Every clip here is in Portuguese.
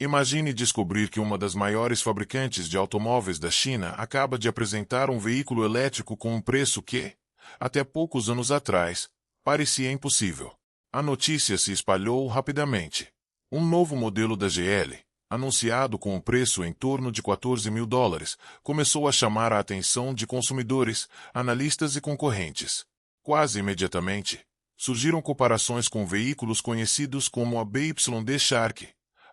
Imagine descobrir que uma das maiores fabricantes de automóveis da China acaba de apresentar um veículo elétrico com um preço que, até poucos anos atrás, parecia impossível. A notícia se espalhou rapidamente. Um novo modelo da GL, anunciado com um preço em torno de US$ 14.000, começou a chamar a atenção de consumidores, analistas e concorrentes. Quase imediatamente, surgiram comparações com veículos conhecidos como a BYD Shark,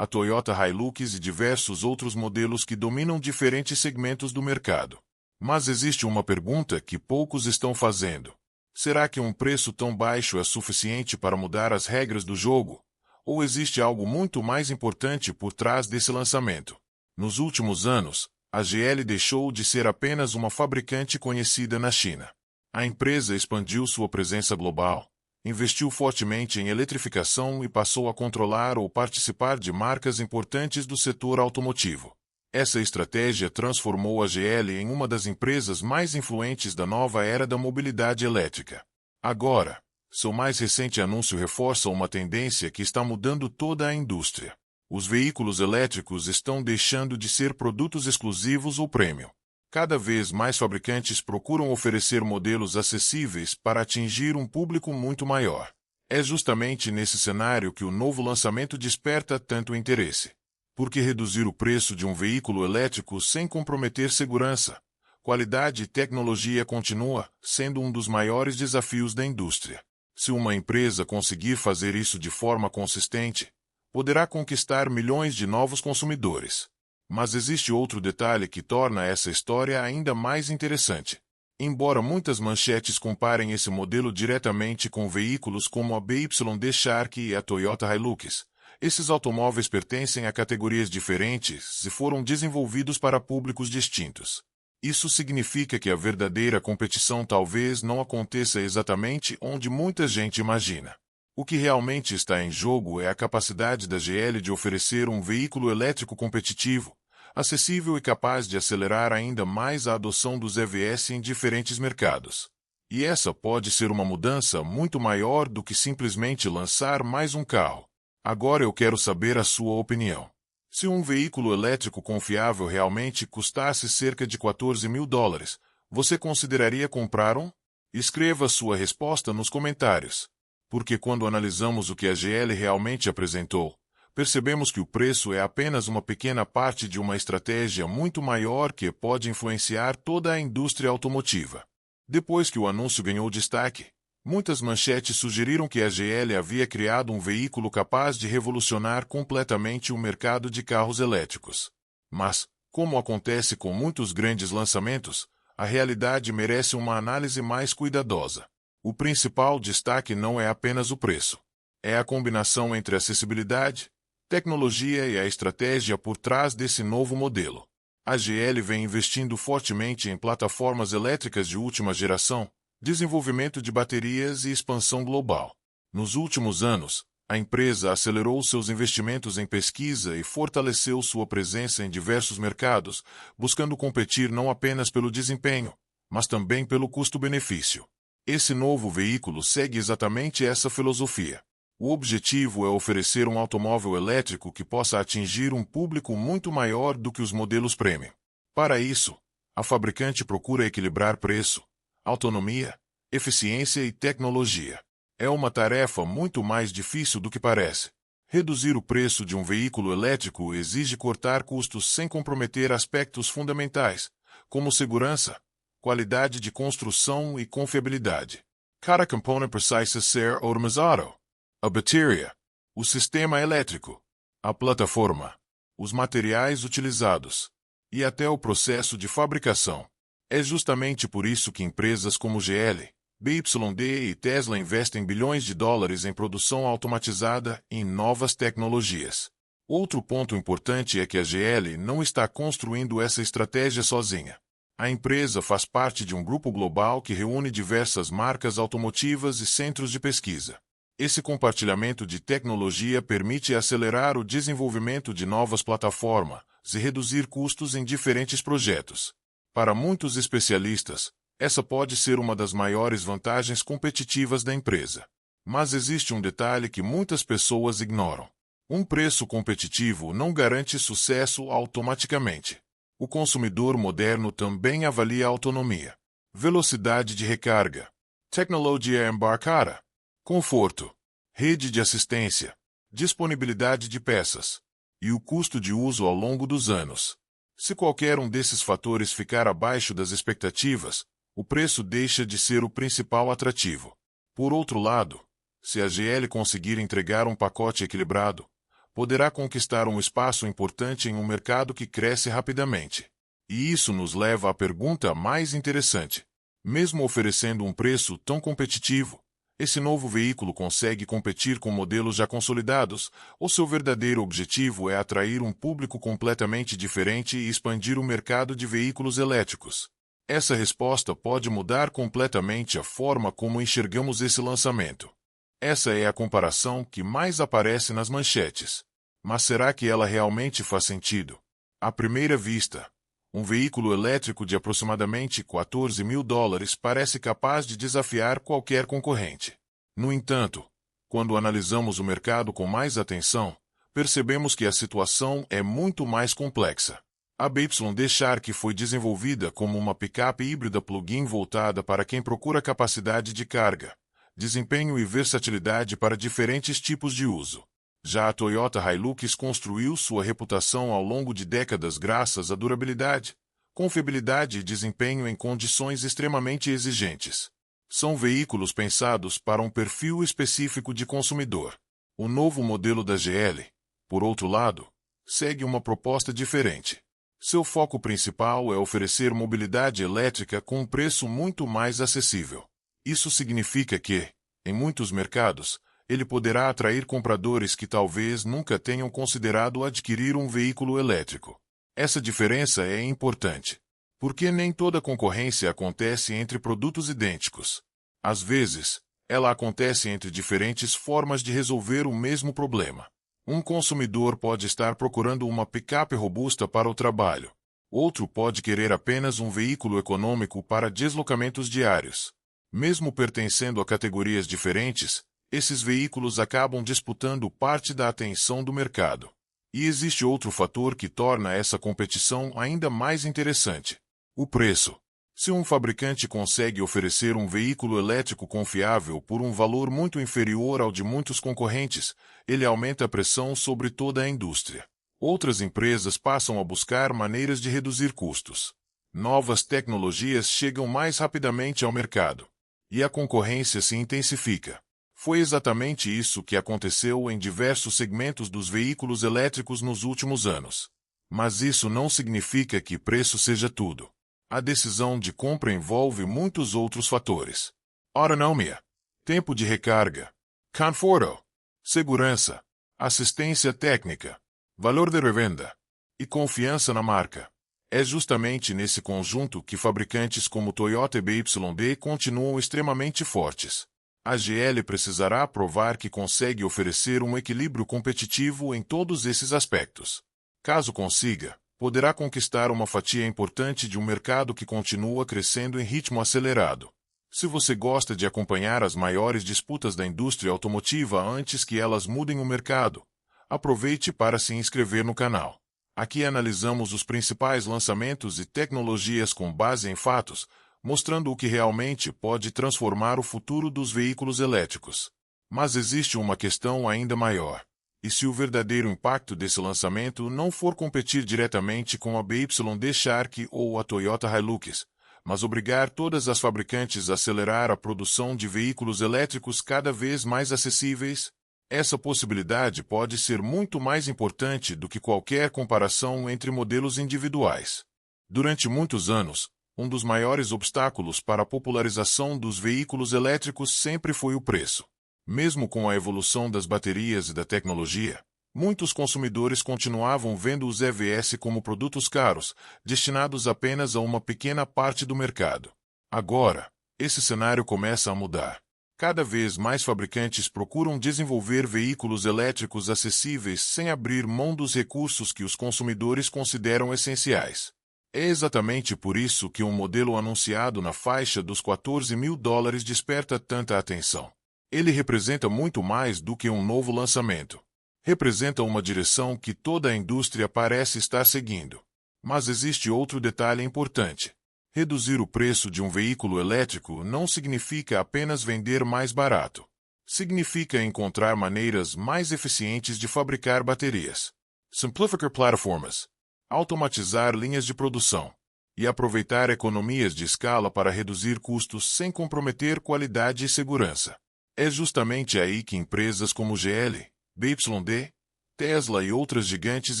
a Toyota Hilux e diversos outros modelos que dominam diferentes segmentos do mercado. Mas existe uma pergunta que poucos estão fazendo. Será que um preço tão baixo é suficiente para mudar as regras do jogo? Ou existe algo muito mais importante por trás desse lançamento? Nos últimos anos, a GL deixou de ser apenas uma fabricante conhecida na China. A empresa expandiu sua presença global, investiu fortemente em eletrificação e passou a controlar ou participar de marcas importantes do setor automotivo. Essa estratégia transformou a GL em uma das empresas mais influentes da nova era da mobilidade elétrica. Agora, seu mais recente anúncio reforça uma tendência que está mudando toda a indústria. Os veículos elétricos estão deixando de ser produtos exclusivos ou premium. Cada vez mais fabricantes procuram oferecer modelos acessíveis para atingir um público muito maior. É justamente nesse cenário que o novo lançamento desperta tanto interesse. Porque reduzir o preço de um veículo elétrico sem comprometer segurança, qualidade e tecnologia continua sendo um dos maiores desafios da indústria. Se uma empresa conseguir fazer isso de forma consistente, poderá conquistar milhões de novos consumidores. Mas existe outro detalhe que torna essa história ainda mais interessante. Embora muitas manchetes comparem esse modelo diretamente com veículos como a BYD Shark e a Toyota Hilux, esses automóveis pertencem a categorias diferentes e foram desenvolvidos para públicos distintos. Isso significa que a verdadeira competição talvez não aconteça exatamente onde muita gente imagina. O que realmente está em jogo é a capacidade da GL de oferecer um veículo elétrico competitivo, acessível e capaz de acelerar ainda mais a adoção dos EVs em diferentes mercados. E essa pode ser uma mudança muito maior do que simplesmente lançar mais um carro. Agora eu quero saber a sua opinião. Se um veículo elétrico confiável realmente custasse cerca de US$ 14.000, você consideraria comprar um? Escreva sua resposta nos comentários. Porque quando analisamos o que a GL realmente apresentou, percebemos que o preço é apenas uma pequena parte de uma estratégia muito maior que pode influenciar toda a indústria automotiva. Depois que o anúncio ganhou destaque, muitas manchetes sugeriram que a GL havia criado um veículo capaz de revolucionar completamente o mercado de carros elétricos. Mas, como acontece com muitos grandes lançamentos, a realidade merece uma análise mais cuidadosa. O principal destaque não é apenas o preço. É a combinação entre acessibilidade, tecnologia e a estratégia por trás desse novo modelo. A GL vem investindo fortemente em plataformas elétricas de última geração, desenvolvimento de baterias e expansão global. Nos últimos anos, a empresa acelerou seus investimentos em pesquisa e fortaleceu sua presença em diversos mercados, buscando competir não apenas pelo desempenho, mas também pelo custo-benefício. Esse novo veículo segue exatamente essa filosofia. O objetivo é oferecer um automóvel elétrico que possa atingir um público muito maior do que os modelos premium. Para isso, a fabricante procura equilibrar preço, autonomia, eficiência e tecnologia. É uma tarefa muito mais difícil do que parece. Reduzir o preço de um veículo elétrico exige cortar custos sem comprometer aspectos fundamentais, como segurança, qualidade de construção e confiabilidade. Cada componente precisa ser otimizado. A bateria, o sistema elétrico, a plataforma, os materiais utilizados e até o processo de fabricação. É justamente por isso que empresas como GL, BYD e Tesla investem bilhões de dólares em produção automatizada e em novas tecnologias. Outro ponto importante é que a GL não está construindo essa estratégia sozinha. A empresa faz parte de um grupo global que reúne diversas marcas automotivas e centros de pesquisa. Esse compartilhamento de tecnologia permite acelerar o desenvolvimento de novas plataformas e reduzir custos em diferentes projetos. Para muitos especialistas, essa pode ser uma das maiores vantagens competitivas da empresa. Mas existe um detalhe que muitas pessoas ignoram. Um preço competitivo não garante sucesso automaticamente. O consumidor moderno também avalia autonomia, velocidade de recarga, tecnologia embarcada, conforto, rede de assistência, disponibilidade de peças e o custo de uso ao longo dos anos. Se qualquer um desses fatores ficar abaixo das expectativas, o preço deixa de ser o principal atrativo. Por outro lado, se a GL conseguir entregar um pacote equilibrado, poderá conquistar um espaço importante em um mercado que cresce rapidamente. E isso nos leva à pergunta mais interessante. Mesmo oferecendo um preço tão competitivo, esse novo veículo consegue competir com modelos já consolidados, ou seu verdadeiro objetivo é atrair um público completamente diferente e expandir o mercado de veículos elétricos? Essa resposta pode mudar completamente a forma como enxergamos esse lançamento. Essa é a comparação que mais aparece nas manchetes. Mas será que ela realmente faz sentido? À primeira vista, um veículo elétrico de aproximadamente $14.000 parece capaz de desafiar qualquer concorrente. No entanto, quando analisamos o mercado com mais atenção, percebemos que a situação é muito mais complexa. A BYD Shark foi desenvolvida como uma picape híbrida plug-in voltada para quem procura capacidade de carga, desempenho e versatilidade para diferentes tipos de uso. Já a Toyota Hilux construiu sua reputação ao longo de décadas graças à durabilidade, confiabilidade e desempenho em condições extremamente exigentes. São veículos pensados para um perfil específico de consumidor. O novo modelo da GL, por outro lado, segue uma proposta diferente. Seu foco principal é oferecer mobilidade elétrica com um preço muito mais acessível. Isso significa que, em muitos mercados, ele poderá atrair compradores que talvez nunca tenham considerado adquirir um veículo elétrico. Essa diferença é importante, porque nem toda concorrência acontece entre produtos idênticos. Às vezes, ela acontece entre diferentes formas de resolver o mesmo problema. Um consumidor pode estar procurando uma picape robusta para o trabalho. Outro pode querer apenas um veículo econômico para deslocamentos diários. Mesmo pertencendo a categorias diferentes, esses veículos acabam disputando parte da atenção do mercado. E existe outro fator que torna essa competição ainda mais interessante: o preço. Se um fabricante consegue oferecer um veículo elétrico confiável por um valor muito inferior ao de muitos concorrentes, ele aumenta a pressão sobre toda a indústria. Outras empresas passam a buscar maneiras de reduzir custos. Novas tecnologias chegam mais rapidamente ao mercado. E a concorrência se intensifica. Foi exatamente isso que aconteceu em diversos segmentos dos veículos elétricos nos últimos anos. Mas isso não significa que preço seja tudo. A decisão de compra envolve muitos outros fatores: autonomia, tempo de recarga, conforto, segurança, assistência técnica, valor de revenda e confiança na marca. É justamente nesse conjunto que fabricantes como Toyota e BYD continuam extremamente fortes. A GL precisará provar que consegue oferecer um equilíbrio competitivo em todos esses aspectos. Caso consiga, poderá conquistar uma fatia importante de um mercado que continua crescendo em ritmo acelerado. Se você gosta de acompanhar as maiores disputas da indústria automotiva antes que elas mudem o mercado, aproveite para se inscrever no canal. Aqui analisamos os principais lançamentos e tecnologias com base em fatos, mostrando o que realmente pode transformar o futuro dos veículos elétricos. Mas existe uma questão ainda maior. E se o verdadeiro impacto desse lançamento não for competir diretamente com a BYD Shark ou a Toyota Hilux, mas obrigar todas as fabricantes a acelerar a produção de veículos elétricos cada vez mais acessíveis? Essa possibilidade pode ser muito mais importante do que qualquer comparação entre modelos individuais. Durante muitos anos, um dos maiores obstáculos para a popularização dos veículos elétricos sempre foi o preço. Mesmo com a evolução das baterias e da tecnologia, muitos consumidores continuavam vendo os EVs como produtos caros, destinados apenas a uma pequena parte do mercado. Agora, esse cenário começa a mudar. Cada vez mais fabricantes procuram desenvolver veículos elétricos acessíveis sem abrir mão dos recursos que os consumidores consideram essenciais. É exatamente por isso que um modelo anunciado na faixa dos $14.000 desperta tanta atenção. Ele representa muito mais do que um novo lançamento. Representa uma direção que toda a indústria parece estar seguindo. Mas existe outro detalhe importante. Reduzir o preço de um veículo elétrico não significa apenas vender mais barato. Significa encontrar maneiras mais eficientes de fabricar baterias. Simplificar plataformas. Automatizar linhas de produção. E aproveitar economias de escala para reduzir custos sem comprometer qualidade e segurança. É justamente aí que empresas como GL, BYD, Tesla e outras gigantes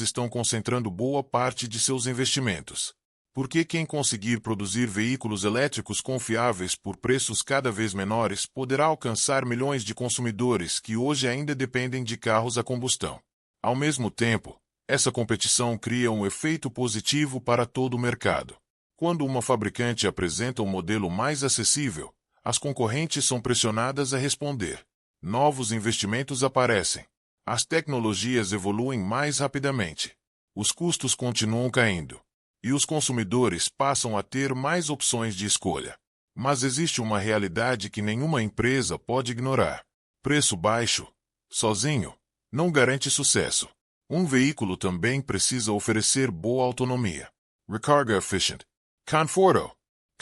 estão concentrando boa parte de seus investimentos. Porque quem conseguir produzir veículos elétricos confiáveis por preços cada vez menores poderá alcançar milhões de consumidores que hoje ainda dependem de carros a combustão. Ao mesmo tempo, essa competição cria um efeito positivo para todo o mercado. Quando uma fabricante apresenta um modelo mais acessível, as concorrentes são pressionadas a responder. Novos investimentos aparecem. As tecnologias evoluem mais rapidamente. Os custos continuam caindo. E os consumidores passam a ter mais opções de escolha. Mas existe uma realidade que nenhuma empresa pode ignorar. Preço baixo, sozinho, não garante sucesso. Um veículo também precisa oferecer boa autonomia. Recarga efficient. Conforto.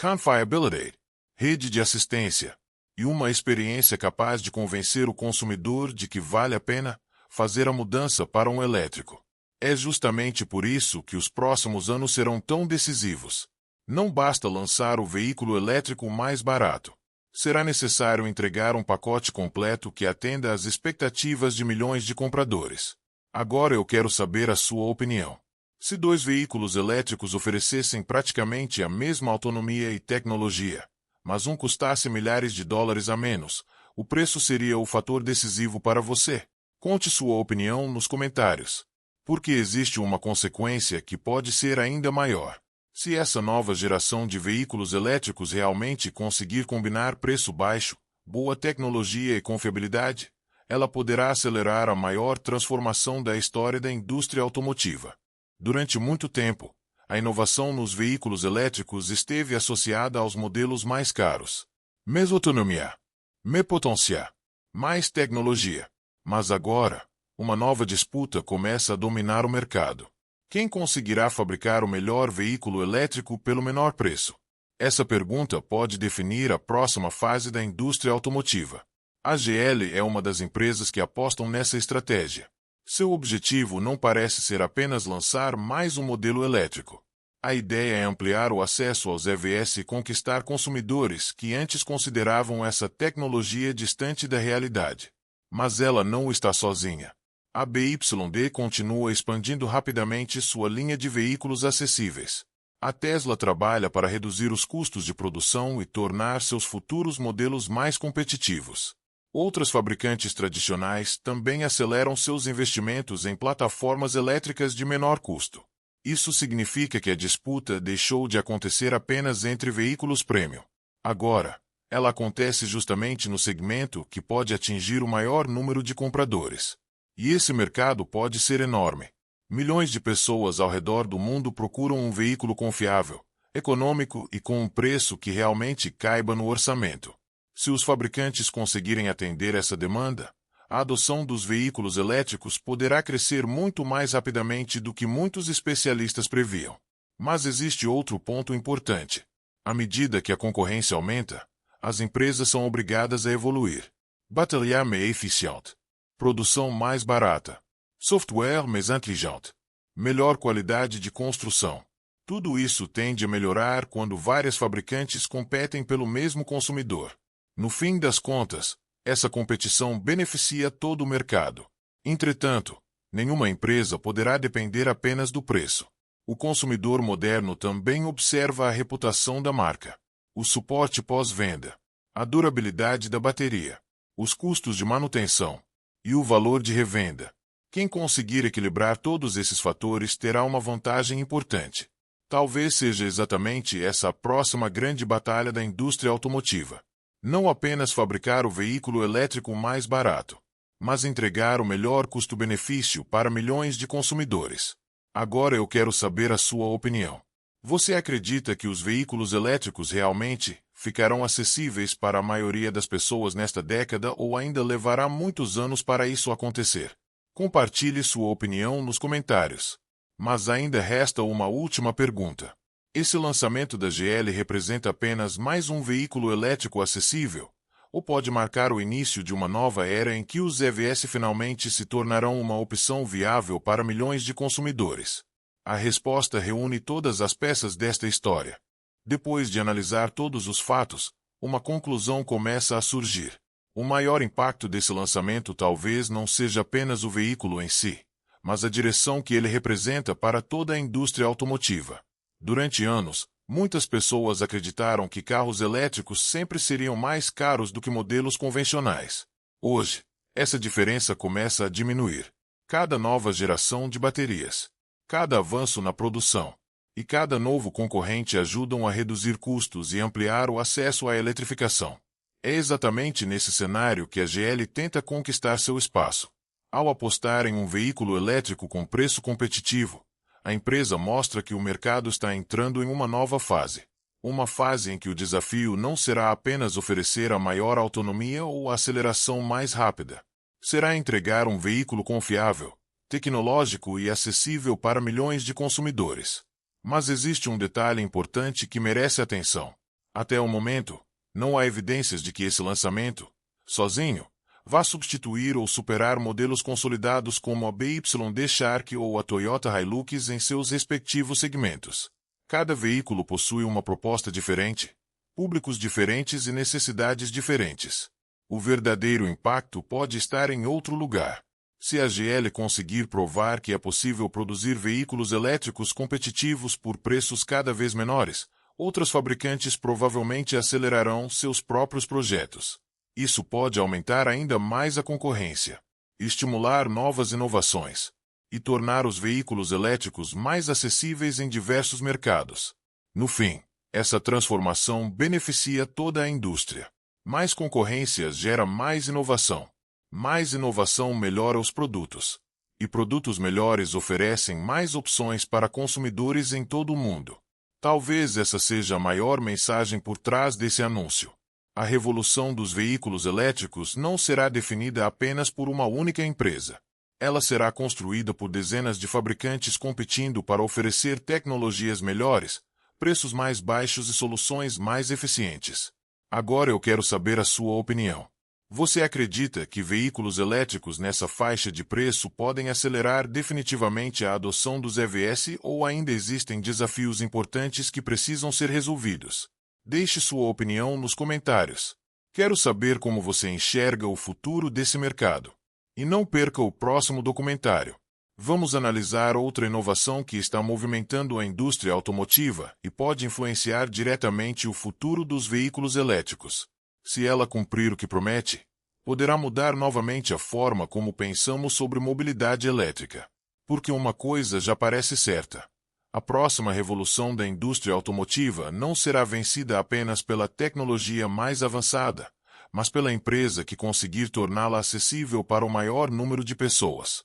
Confiability. Rede de assistência. E uma experiência capaz de convencer o consumidor de que vale a pena fazer a mudança para um elétrico. É justamente por isso que os próximos anos serão tão decisivos. Não basta lançar o veículo elétrico mais barato. Será necessário entregar um pacote completo que atenda às expectativas de milhões de compradores. Agora eu quero saber a sua opinião. Se dois veículos elétricos oferecessem praticamente a mesma autonomia e tecnologia, mas um custasse milhares de dólares a menos, o preço seria o fator decisivo para você? Conte sua opinião nos comentários. Porque existe uma consequência que pode ser ainda maior. Se essa nova geração de veículos elétricos realmente conseguir combinar preço baixo, boa tecnologia e confiabilidade, ela poderá acelerar a maior transformação da história da indústria automotiva. Durante muito tempo, a inovação nos veículos elétricos esteve associada aos modelos mais caros. Mais autonomia, mais potência, mais tecnologia. Mas agora, uma nova disputa começa a dominar o mercado. Quem conseguirá fabricar o melhor veículo elétrico pelo menor preço? Essa pergunta pode definir a próxima fase da indústria automotiva. A GL é uma das empresas que apostam nessa estratégia. Seu objetivo não parece ser apenas lançar mais um modelo elétrico. A ideia é ampliar o acesso aos EVs e conquistar consumidores que antes consideravam essa tecnologia distante da realidade. Mas ela não está sozinha. A BYD continua expandindo rapidamente sua linha de veículos acessíveis. A Tesla trabalha para reduzir os custos de produção e tornar seus futuros modelos mais competitivos. Outras fabricantes tradicionais também aceleram seus investimentos em plataformas elétricas de menor custo. Isso significa que a disputa deixou de acontecer apenas entre veículos premium. Agora, ela acontece justamente no segmento que pode atingir o maior número de compradores. E esse mercado pode ser enorme. Milhões de pessoas ao redor do mundo procuram um veículo confiável, econômico e com um preço que realmente caiba no orçamento. Se os fabricantes conseguirem atender essa demanda, a adoção dos veículos elétricos poderá crescer muito mais rapidamente do que muitos especialistas previam. Mas existe outro ponto importante. À medida que a concorrência aumenta, as empresas são obrigadas a evoluir. Bateria mais eficiente. Produção mais barata. Software mais inteligente. Melhor qualidade de construção. Tudo isso tende a melhorar quando várias fabricantes competem pelo mesmo consumidor. No fim das contas, essa competição beneficia todo o mercado. Entretanto, nenhuma empresa poderá depender apenas do preço. O consumidor moderno também observa a reputação da marca, o suporte pós-venda, a durabilidade da bateria, os custos de manutenção e o valor de revenda. Quem conseguir equilibrar todos esses fatores terá uma vantagem importante. Talvez seja exatamente essa a próxima grande batalha da indústria automotiva. Não apenas fabricar o veículo elétrico mais barato, mas entregar o melhor custo-benefício para milhões de consumidores. Agora eu quero saber a sua opinião. Você acredita que os veículos elétricos realmente ficarão acessíveis para a maioria das pessoas nesta década ou ainda levará muitos anos para isso acontecer? Compartilhe sua opinião nos comentários. Mas ainda resta uma última pergunta. Esse lançamento da GL representa apenas mais um veículo elétrico acessível? Ou pode marcar o início de uma nova era em que os EVs finalmente se tornarão uma opção viável para milhões de consumidores? A resposta reúne todas as peças desta história. Depois de analisar todos os fatos, uma conclusão começa a surgir. O maior impacto desse lançamento talvez não seja apenas o veículo em si, mas a direção que ele representa para toda a indústria automotiva. Durante anos, muitas pessoas acreditaram que carros elétricos sempre seriam mais caros do que modelos convencionais. Hoje, essa diferença começa a diminuir. Cada nova geração de baterias, cada avanço na produção e cada novo concorrente ajudam a reduzir custos e ampliar o acesso à eletrificação. É exatamente nesse cenário que a GL tenta conquistar seu espaço. Ao apostar em um veículo elétrico com preço competitivo, a empresa mostra que o mercado está entrando em uma nova fase. Uma fase em que o desafio não será apenas oferecer a maior autonomia ou a aceleração mais rápida. Será entregar um veículo confiável, tecnológico e acessível para milhões de consumidores. Mas existe um detalhe importante que merece atenção. Até o momento, não há evidências de que esse lançamento, sozinho, vá substituir ou superar modelos consolidados como a BYD Shark ou a Toyota Hilux em seus respectivos segmentos. Cada veículo possui uma proposta diferente, públicos diferentes e necessidades diferentes. O verdadeiro impacto pode estar em outro lugar. Se a GL conseguir provar que é possível produzir veículos elétricos competitivos por preços cada vez menores, outros fabricantes provavelmente acelerarão seus próprios projetos. Isso pode aumentar ainda mais a concorrência, estimular novas inovações e tornar os veículos elétricos mais acessíveis em diversos mercados. No fim, essa transformação beneficia toda a indústria. Mais concorrência gera mais inovação. Mais inovação melhora os produtos. E produtos melhores oferecem mais opções para consumidores em todo o mundo. Talvez essa seja a maior mensagem por trás desse anúncio. A revolução dos veículos elétricos não será definida apenas por uma única empresa. Ela será construída por dezenas de fabricantes competindo para oferecer tecnologias melhores, preços mais baixos e soluções mais eficientes. Agora eu quero saber a sua opinião. Você acredita que veículos elétricos nessa faixa de preço podem acelerar definitivamente a adoção dos EVs ou ainda existem desafios importantes que precisam ser resolvidos? Deixe sua opinião nos comentários. Quero saber como você enxerga o futuro desse mercado. E não perca o próximo documentário. Vamos analisar outra inovação que está movimentando a indústria automotiva e pode influenciar diretamente o futuro dos veículos elétricos. Se ela cumprir o que promete, poderá mudar novamente a forma como pensamos sobre mobilidade elétrica. Porque uma coisa já parece certa. A próxima revolução da indústria automotiva não será vencida apenas pela tecnologia mais avançada, mas pela empresa que conseguir torná-la acessível para o maior número de pessoas.